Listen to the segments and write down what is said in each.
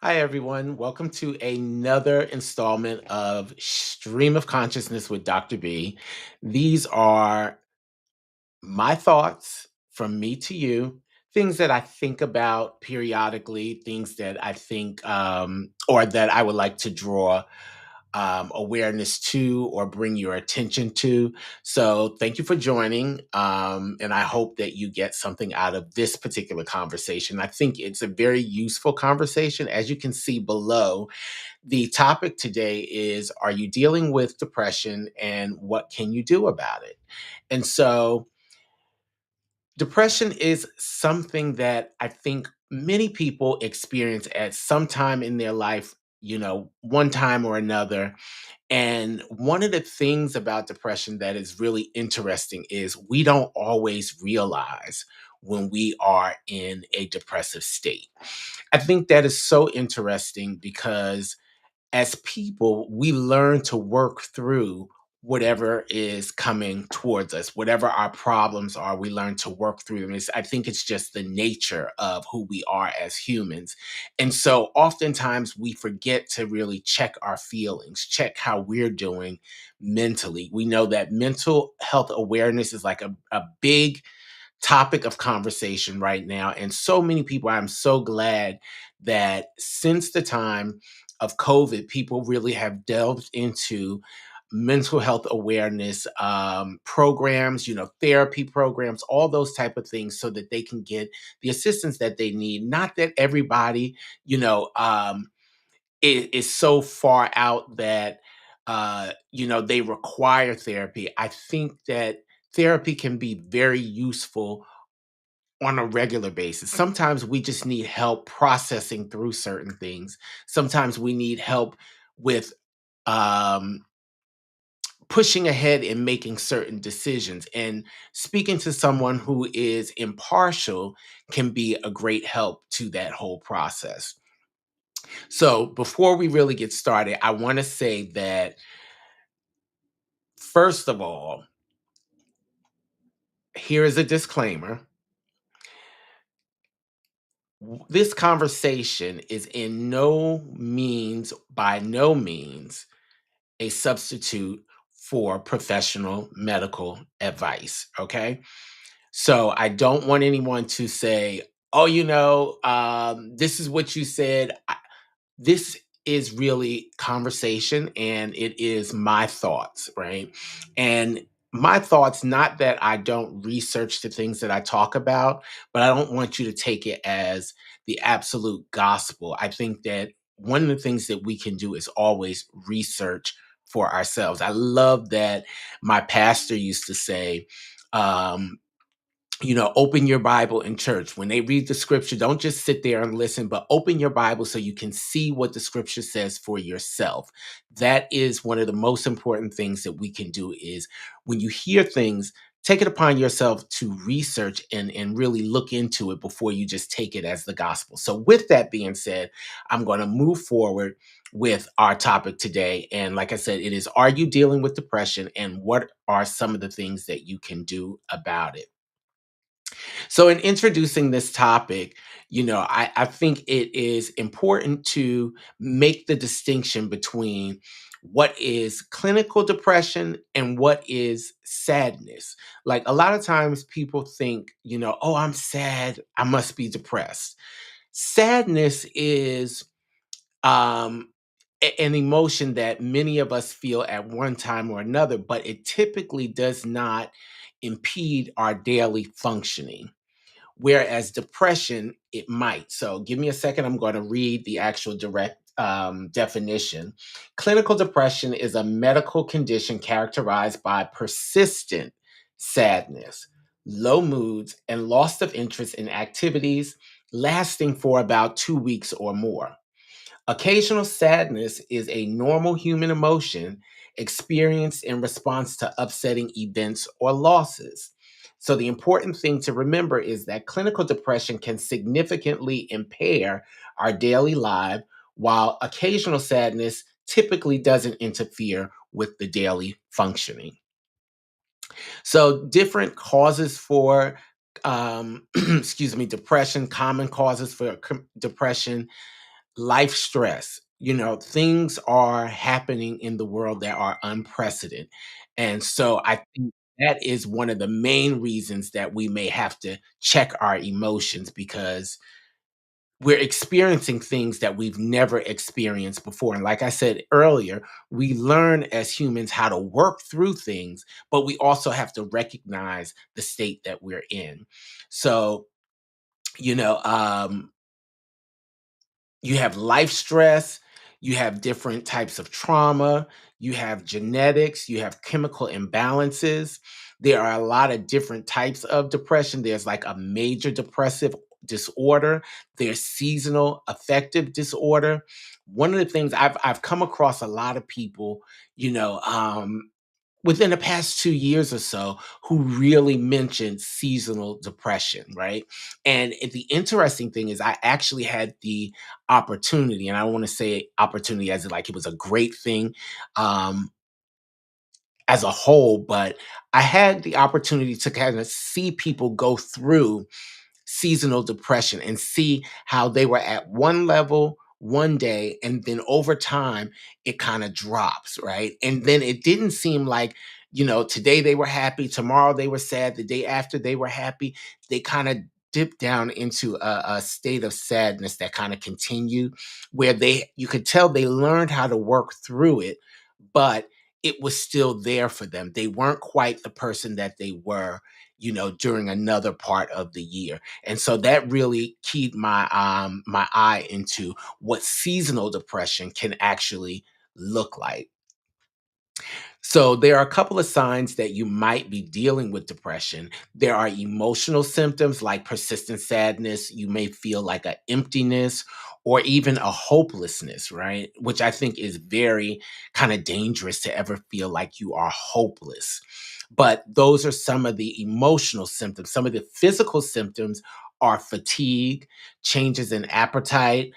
Hi, everyone. Welcome to another installment of Stream of Consciousness with Dr. B. These are my thoughts from me to you, things that I think about periodically, things that I think or that I would like to draw awareness to or bring your attention to. So, thank you for joining. And I hope that you get something out of this particular conversation. I think it's a very useful conversation. As you can see below, the topic today is: are you dealing with depression and what can you do about it? And so, depression is something that I think many people experience at some time in their life, one time or another. And one of the things about depression that is really interesting is we don't always realize when we are in a depressive state. I think that is so interesting because as people, we learn to work through whatever is coming towards us, whatever our problems are, we learn to work through them. I think it's just the nature of who we are as humans. And so oftentimes we forget to really check our feelings, check how we're doing mentally. We know that mental health awareness is like a big topic of conversation right now. And so many people, I'm so glad that since the time of COVID, people really have delved into mental health awareness programs, therapy programs, all those type of things so that they can get the assistance that they need. Not that everybody, is so far out that they require therapy. I think that therapy can be very useful on a regular basis. Sometimes we just need help processing through certain things. Sometimes we need help with um, pushing ahead and making certain decisions. And speaking to someone who is impartial can be a great help to that whole process. So, before we really get started, I want to say that, first of all, here is a disclaimer. This conversation is by no means, a substitute for professional medical advice. Okay. So I don't want anyone to say, oh, this is what you said. This is really conversation and it is my thoughts, right? And my thoughts, not that I don't research the things that I talk about, but I don't want you to take it as the absolute gospel. I think that one of the things that we can do is always research for ourselves. I love that my pastor used to say, um, open your Bible in church. When they read the scripture, don't just sit there and listen, but open your Bible so you can see what the scripture says for yourself. That is one of the most important things that we can do is when you hear things, take it upon yourself to research and really look into it before you just take it as the gospel. So with that being said, I'm going to move forward with our topic today. And like I said, it is, are you dealing with depression and what are some of the things that you can do about it? So, in introducing this topic, I think it is important to make the distinction between what is clinical depression and what is sadness. Like a lot of times people think, oh, I'm sad, I must be depressed. Sadness is um, an emotion that many of us feel at one time or another, but it typically does not impede our daily functioning, whereas depression, it might. So give me a second. I'm going to read the actual direct definition. Clinical depression is a medical condition characterized by persistent sadness, low moods, and loss of interest in activities lasting for about 2 weeks or more. Occasional sadness is a normal human emotion experienced in response to upsetting events or losses. So, the important thing to remember is that clinical depression can significantly impair our daily life, while occasional sadness typically doesn't interfere with the daily functioning. So, different causes for excuse me, depression, common causes for depression. life stress. Things are happening in the world that are unprecedented. And so I think that is one of the main reasons that we may have to check our emotions because we're experiencing things that we've never experienced before. And like I said earlier, we learn as humans how to work through things, but we also have to recognize the state that we're in. So, you know, um, you have life stress, you have different types of trauma, you have genetics, you have chemical imbalances. There are a lot of different types of depression. There's like a major depressive disorder, there's seasonal affective disorder. One of the things I've come across a lot of people, you know, within the past 2 years or so who really mentioned seasonal depression, right? And the interesting thing is I actually had the opportunity, and I don't wanna say opportunity as in, like, it was a great thing, um, as a whole, but I had the opportunity to kinda see people go through seasonal depression and see how they were at one level one day and then over time it kind of drops, right? And then it didn't seem like, today they were happy, tomorrow they were sad, the day after they were happy. They kind of dipped down into a state of sadness that kind of continued, where you could tell they learned how to work through it, but it was still there for them. They weren't quite the person that they were, during another part of the year. And so that really keyed my eye into what seasonal depression can actually look like. So there are a couple of signs that you might be dealing with depression. There are emotional symptoms like persistent sadness. You may feel like an emptiness or even a hopelessness, right? Which I think is very kind of dangerous to ever feel like you are hopeless. But those are some of the emotional symptoms. Some of the physical symptoms are fatigue, changes in appetite,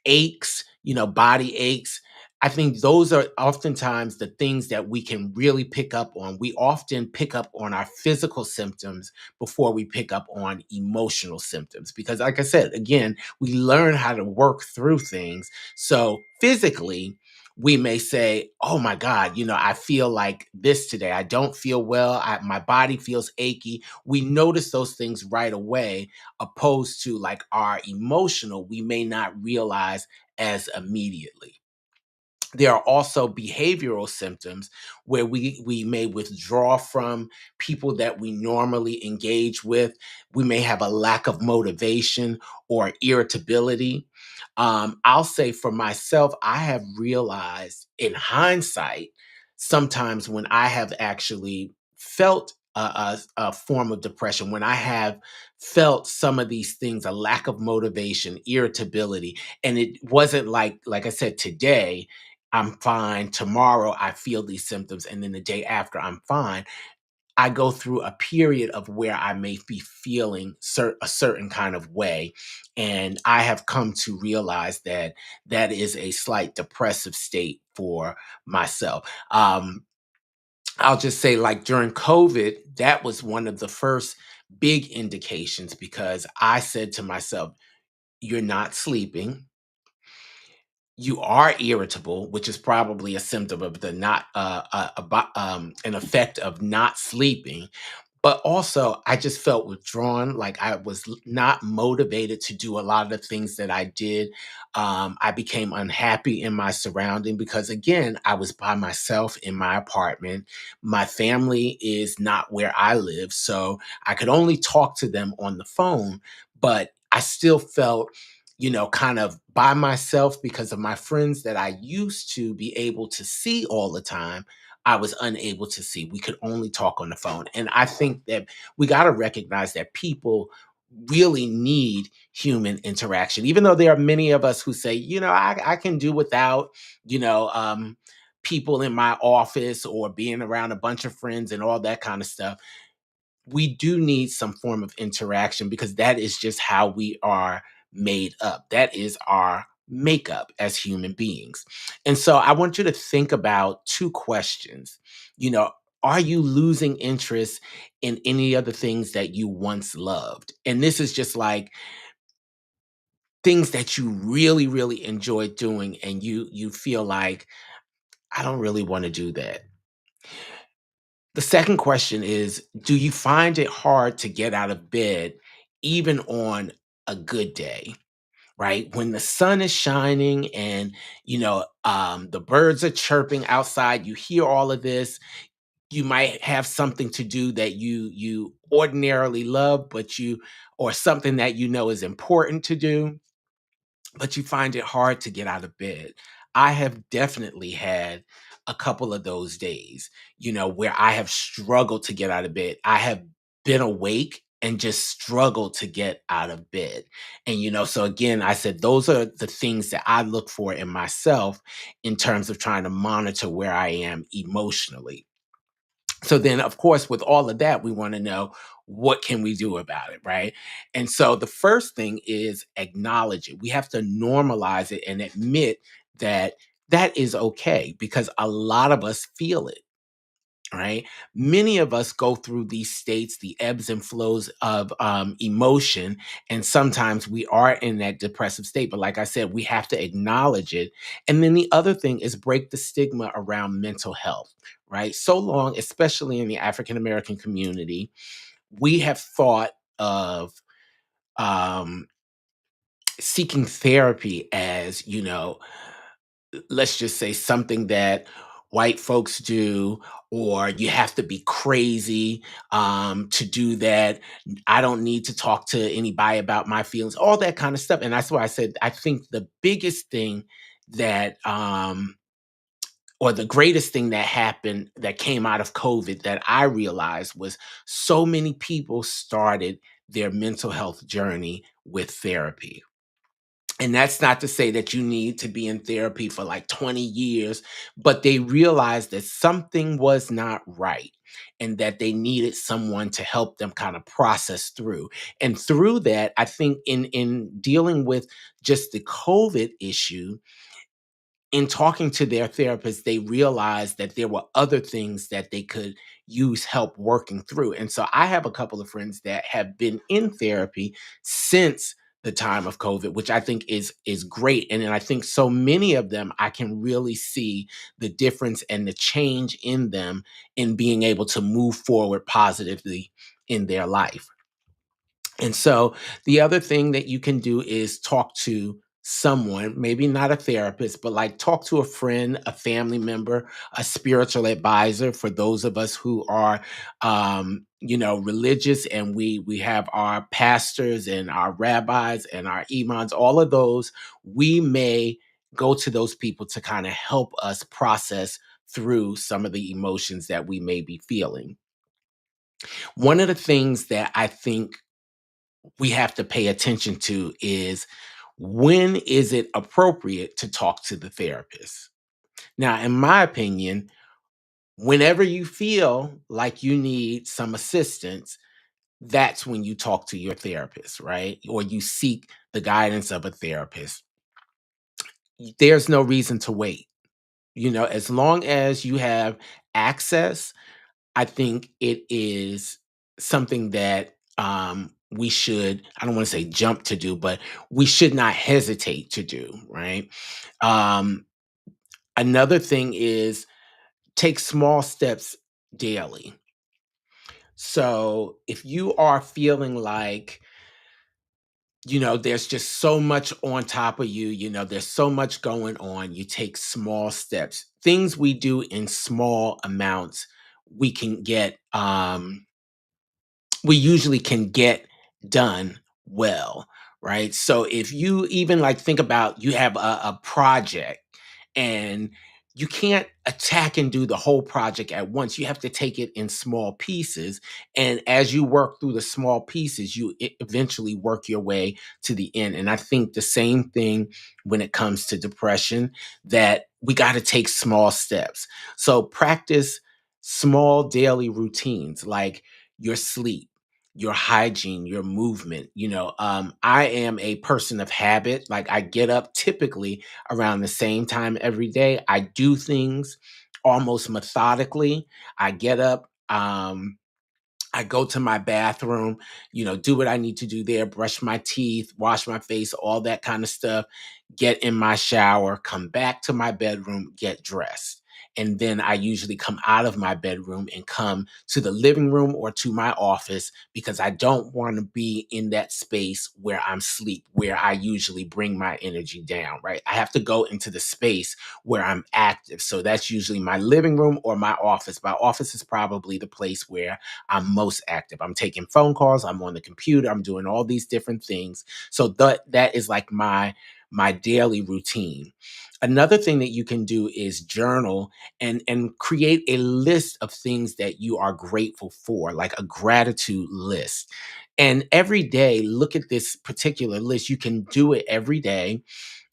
aches, body aches. I think those are oftentimes the things that we can really pick up on. We often pick up on our physical symptoms before we pick up on emotional symptoms. Because, like I said, again, we learn how to work through things. So, physically, we may say, oh my God, I feel like this today. I don't feel well. My body feels achy. We notice those things right away, opposed to like our emotional, we may not realize as immediately. There are also behavioral symptoms where we may withdraw from people that we normally engage with. We may have a lack of motivation or irritability. I'll say for myself, I have realized in hindsight, sometimes when I have actually felt a form of depression, when I have felt some of these things, a lack of motivation, irritability, and it wasn't like I said, today I'm fine. Tomorrow I feel these symptoms. And then the day after I'm fine. I go through a period of where I may be feeling a certain kind of way. And I have come to realize that that is a slight depressive state for myself. I'll just say, like during COVID, that was one of the first big indications because I said to myself, you're not sleeping, you are irritable, which is probably a symptom of the not an effect of not sleeping. But also, I just felt withdrawn, like I was not motivated to do a lot of the things that I did. I became unhappy in my surrounding because, again, I was by myself in my apartment. My family is not where I live, so I could only talk to them on the phone. But I still felt, kind of by myself because of my friends that I used to be able to see all the time. I was unable to see. We could only talk on the phone. And I think that we got to recognize that people really need human interaction, even though there are many of us who say, I can do without, you know, um, people in my office or being around a bunch of friends and all that kind of stuff. We do need some form of interaction because that is just how we are made up. That is our makeup as human beings. And so I want you to think about two questions. You know, are you losing interest in any of the things that you once loved? And this is just like things that you really, really enjoy doing and you feel like, I don't really want to do that. The second question is, do you find it hard to get out of bed even on a good day? Right? When the sun is shining and the birds are chirping outside, you hear all of this. You might have something to do that you ordinarily love, or something that you know is important to do, but you find it hard to get out of bed. I have definitely had a couple of those days, where I have struggled to get out of bed. I have been awake and just struggled to get out of bed. And, so again, I said those are the things that I look for in myself in terms of trying to monitor where I am emotionally. So then, of course, with all of that, we want to know, what can we do about it, right? And so the first thing is acknowledge it. We have to normalize it and admit that that is okay, because a lot of us feel it. Right? Many of us go through these states, the ebbs and flows of emotion, and sometimes we are in that depressive state. But like I said, we have to acknowledge it. And then the other thing is break the stigma around mental health, right? So long, especially in the African American community, we have thought of um, seeking therapy as, let's just say something that white folks do, or you have to be crazy to do that. I don't need to talk to anybody about my feelings, all that kind of stuff. And that's why I said I think the biggest thing that or the greatest thing that happened, that came out of COVID, that I realized, was so many people started their mental health journey with therapy. And that's not to say that you need to be in therapy for like 20 years, but they realized that something was not right and that they needed someone to help them kind of process through. And through that, I think in dealing with just the COVID issue, in talking to their therapist, they realized that there were other things that they could use help working through. And so I have a couple of friends that have been in therapy since the time of COVID, which I think is great. And then I think so many of them, I can really see the difference and the change in them in being able to move forward positively in their life. And so the other thing that you can do is talk to someone, maybe not a therapist, but like talk to a friend, a family member, a spiritual advisor, for those of us who are religious, and we have our pastors and our rabbis and our imams, all of those. We may go to those people to kind of help us process through some of the emotions that we may be feeling. One of the things that I think we have to pay attention to is, when is it appropriate to talk to the therapist? Now, in my opinion, whenever you feel like you need some assistance, that's when you talk to your therapist, right? Or you seek the guidance of a therapist. There's no reason to wait. As long as you have access, I think it is something that we should, I don't want to say jump to do, but we should not hesitate to do, right? Um, Another thing is, take small steps daily. So if you are feeling like, there's just so much on top of you, there's so much going on, you take small steps. Things we do in small amounts, we can get we usually can get done well, right? So if you even like think about, you have a project, and you can't attack and do the whole project at once. You have to take it in small pieces. And as you work through the small pieces, you eventually work your way to the end. And I think the same thing when it comes to depression, that we got to take small steps. So practice small daily routines, like your sleep, your hygiene, your movement. I am a person of habit. Like, I get up typically around the same time every day. I do things almost methodically. I get up. I go to my bathroom, do what I need to do there, brush my teeth, wash my face, all that kind of stuff, get in my shower, come back to my bedroom, get dressed. And then I usually come out of my bedroom and come to the living room or to my office because I don't want to be in that space where I'm sleep, where I usually bring my energy down, right? I have to go into the space where I'm active. So that's usually my living room or my office. My office is probably the place where I'm most active. I'm taking phone calls, I'm on the computer, I'm doing all these different things. So that is like my daily routine. Another thing that you can do is journal and create a list of things that you are grateful for, like a gratitude list. And every day, look at this particular list. You can do it every day,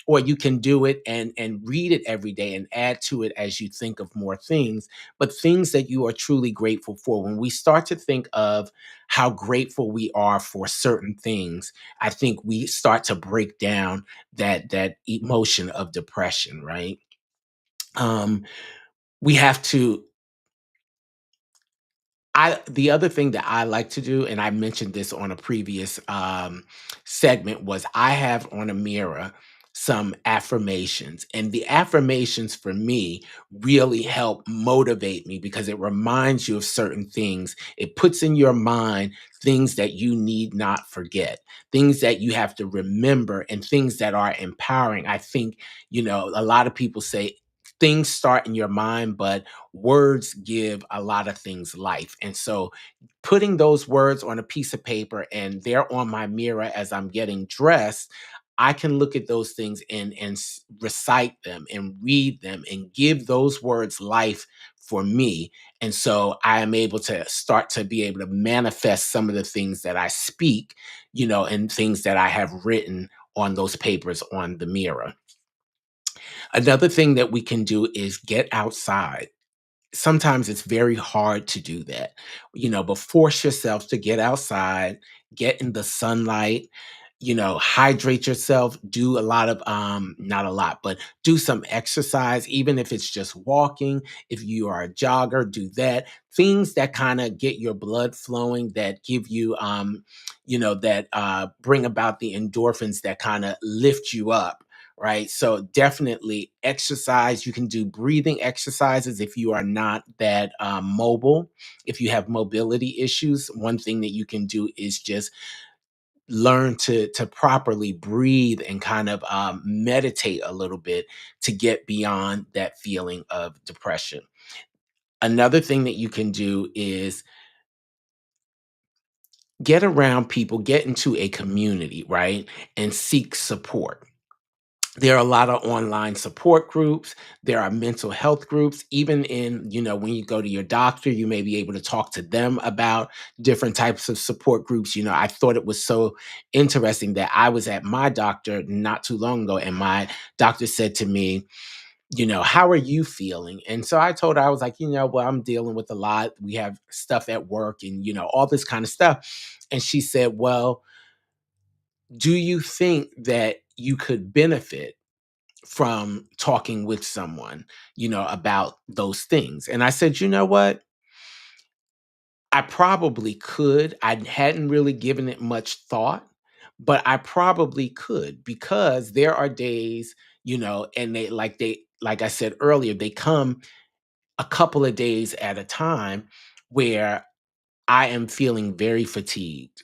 or you can do it and read it every day and add to it as you think of more things, but things that you are truly grateful for. When we start to think of how grateful we are for certain things, I think we start to break down that emotion of depression, right? um we have to I the other thing that I like to do, and I mentioned this on a previous segment, was I have on a mirror some affirmations. And the affirmations for me really help motivate me because it reminds you of certain things. It puts in your mind things that you need not forget, things that you have to remember, and things that are empowering. I think, a lot of people say things start in your mind, but words give a lot of things life. And so putting those words on a piece of paper and they're on my mirror as I'm getting dressed, I can look at those things and recite them and read them and give those words life for me. And so I am able to start to be able to manifest some of the things that I speak, and things that I have written on those papers on the mirror. Another thing that we can do is get outside. Sometimes it's very hard to do that, but force yourself to get outside, get in the sunlight, hydrate yourself, do a lot of not a lot, but do some exercise, even if it's just walking. If you are a jogger, do that. Things that kind of get your blood flowing, that give you that bring about the endorphins that kind of lift you up. Right. So definitely exercise. You can do breathing exercises if you are not that mobile. If you have mobility issues, one thing that you can do is just learn to properly breathe and kind of meditate a little bit to get beyond that feeling of depression. Another thing that you can do is get around people, get into a community, right? And seek support. There are a lot of online support groups. There are mental health groups. Even when you go to your doctor, you may be able to talk to them about different types of support groups. I thought it was so interesting that I was at my doctor not too long ago, and my doctor said to me, how are you feeling? And so I told her, I was like, well, I'm dealing with a lot. We have stuff at work and, all this kind of stuff. And she said, well, do you think that you could benefit from talking with someone, about those things? And I said, you know what? I probably could. I hadn't really given it much thought, but I probably could because there are days, and like I said earlier, they come a couple of days at a time where I am feeling very fatigued.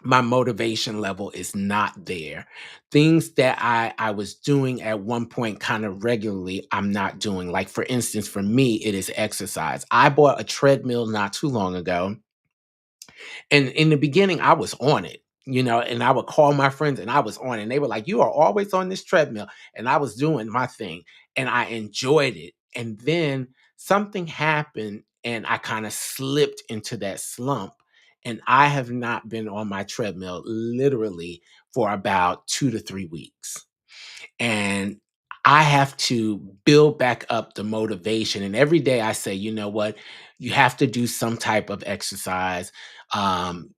My motivation level is not there. Things that I was doing at one point kind of regularly, I'm not doing. Like for instance, for me, it is exercise. I bought a treadmill not too long ago, and in the beginning, I was on it, and I would call my friends and I was on it. And they were like, "You are always on this treadmill." And I was doing my thing and I enjoyed it. And then something happened and I kind of slipped into that slump. And I have not been on my treadmill literally for about 2 to 3 weeks. And I have to build back up the motivation. And every day I say, you know what? You have to do some type of exercise,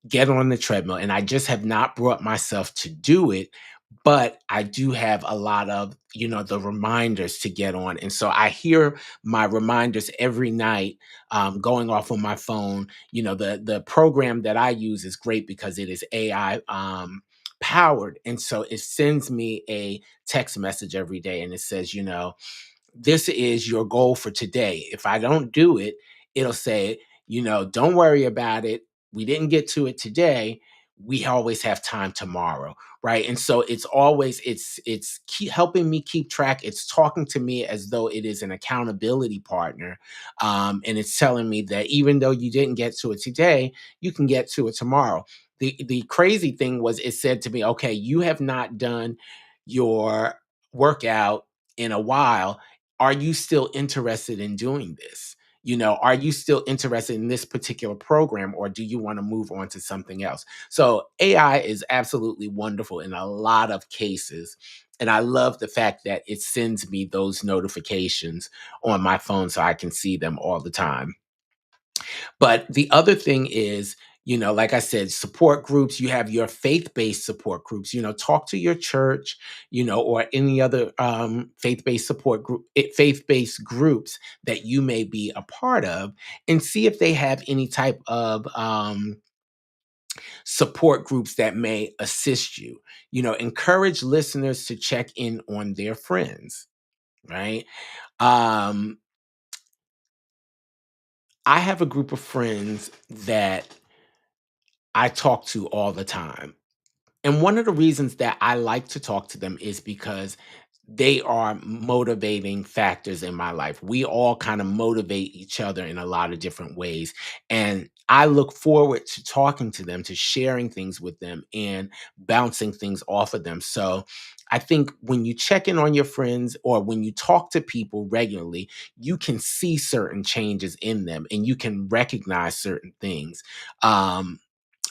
get on the treadmill. And I just have not brought myself to do it. but I do have a lot of, the reminders to get on. And so I hear my reminders every night going off on my phone. The program that I use is great because it is AI powered. And so it sends me a text message every day and it says, this is your goal for today. If I don't do it, it'll say, don't worry about it. We didn't get to it today. We always have time tomorrow, right? And so it's helping me keep track. It's talking to me as though it is an accountability partner, and it's telling me that even though you didn't get to it today, you can get to it tomorrow. The crazy thing was, it said to me, "Okay, you have not done your workout in a while, are you still interested in doing this? Are you still interested in this particular program, or do you want to move on to something else?" So AI is absolutely wonderful in a lot of cases. And I love the fact that it sends me those notifications on my phone so I can see them all the time. But the other thing is, like I said, support groups, you have your faith based support groups, talk to your church, or any other faith based groups that you may be a part of, and see if they have any type of support groups that may assist you. Encourage listeners to check in on their friends, right? Um, I have a group of friends that I talk to all the time. And one of the reasons that I like to talk to them is because they are motivating factors in my life. We all kind of motivate each other in a lot of different ways. And I look forward to talking to them, to sharing things with them, and bouncing things off of them. So I think when you check in on your friends or when you talk to people regularly, you can see certain changes in them and you can recognize certain things. Um,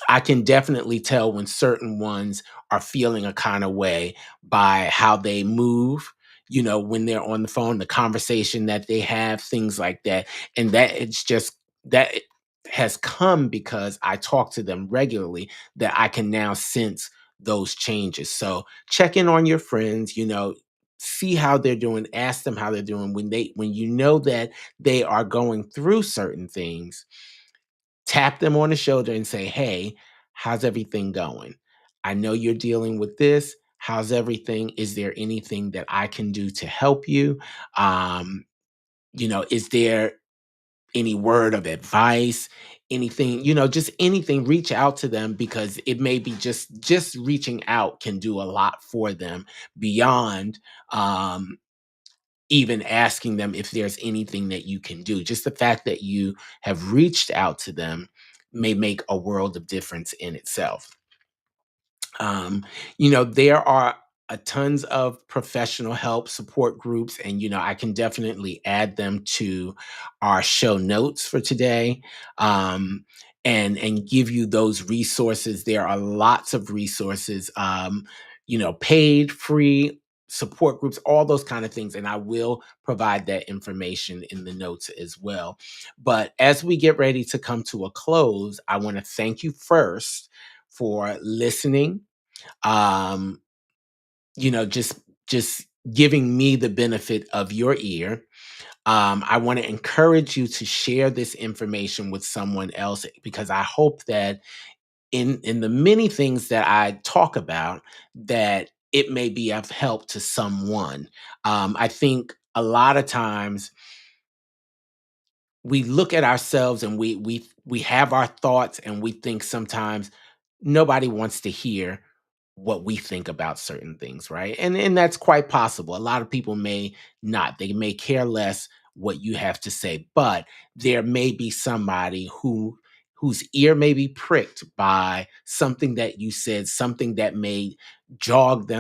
I can definitely tell when certain ones are feeling a kind of way by how they move, when they're on the phone, the conversation that they have, things like that. And that it has come because I talk to them regularly, that I can now sense those changes. So check in on your friends, see how they're doing, ask them how they're doing when you know that they are going through certain things. Tap them on the shoulder and say, "Hey, how's everything going? I know you're dealing with this. How's everything? Is there anything that I can do to help you? Um, is there any word of advice? Anything, just anything, reach out to them because it may be just reaching out can do a lot for them beyond um even asking them if there's anything that you can do. Just the fact that you have reached out to them may make a world of difference in itself. There are a tons of professional help support groups, and I can definitely add them to our show notes for today. Um, and give you those resources. There are lots of resources, paid, free support groups, all those kind of things. And I will provide that information in the notes as well. But as we get ready to come to a close, I want to thank you first for listening, um just giving me the benefit of your ear. I want to encourage you to share this information with someone else because I hope that in the many things that I talk about, that it may be of help to someone. I think a lot of times we look at ourselves and we have our thoughts, and we think sometimes nobody wants to hear what we think about certain things, right? And that's quite possible. A lot of people may not. They may care less what you have to say, but there may be somebody whose ear may be pricked by something that you said, something that may jog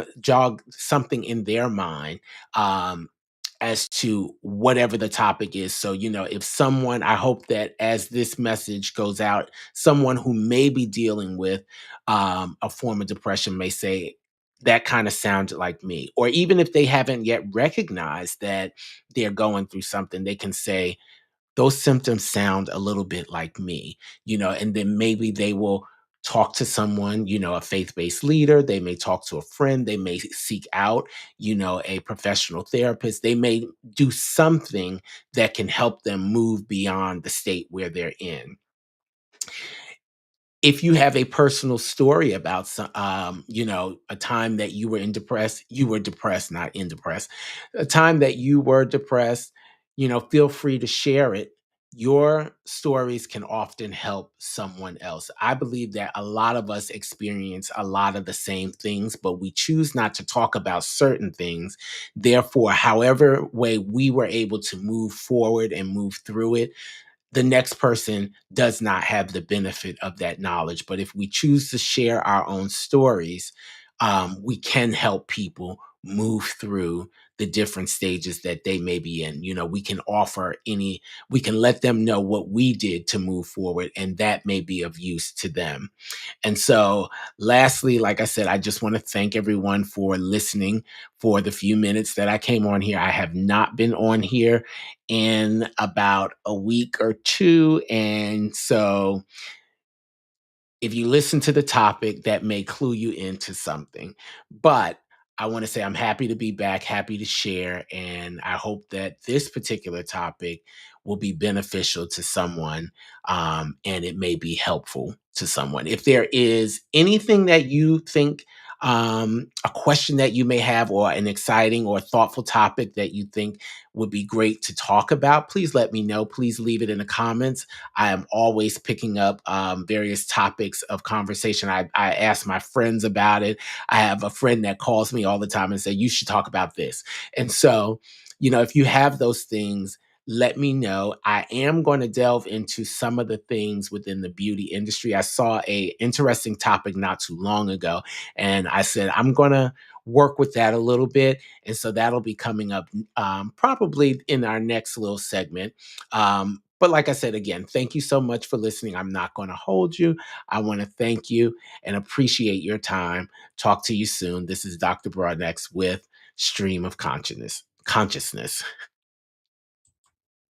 something in their mind. As to whatever the topic is. So, if someone, I hope that as this message goes out, someone who may be dealing with a form of depression may say, that kind of sounded like me. Or even if they haven't yet recognized that they're going through something, they can say, those symptoms sound a little bit like me, and then maybe they will talk to someone, a faith-based leader. They may talk to a friend. They may seek out, a professional therapist. They may do something that can help them move beyond the state where they're in. If you have a personal story about some, a time that you were depressed, not in depressed, a time that you were depressed, feel free to share it. Your stories can often help someone else. I believe that a lot of us experience a lot of the same things, but we choose not to talk about certain things. Therefore, however way we were able to move forward and move through it, the next person does not have the benefit of that knowledge. But if we choose to share our own stories, we can help people move through the different stages that they may be in. We can let them know what we did to move forward, and that may be of use to them. And so, lastly, like I said, I just want to thank everyone for listening for the few minutes that I came on here. I have not been on here in about a week or two. And so, if you listen to the topic, that may clue you into something. But I want to say I'm happy to be back, happy to share, and I hope that this particular topic will be beneficial to someone, and it may be helpful to someone. If there is anything that you think, a question that you may have, or an exciting or thoughtful topic that you think would be great to talk about, please let me know. Please leave it in the comments. I am always picking up various topics of conversation. I ask my friends about it. I have a friend that calls me all the time and say, you should talk about this. And so, if you have those things, let me know. I am going to delve into some of the things within the beauty industry. I saw a interesting topic not too long ago, and I said, I'm going to work with that a little bit. And so that'll be coming up probably in our next little segment. But like I said, again, thank you so much for listening. I'm not going to hold you. I want to thank you and appreciate your time. Talk to you soon. This is Dr. Broadnex with Stream of Consciousness.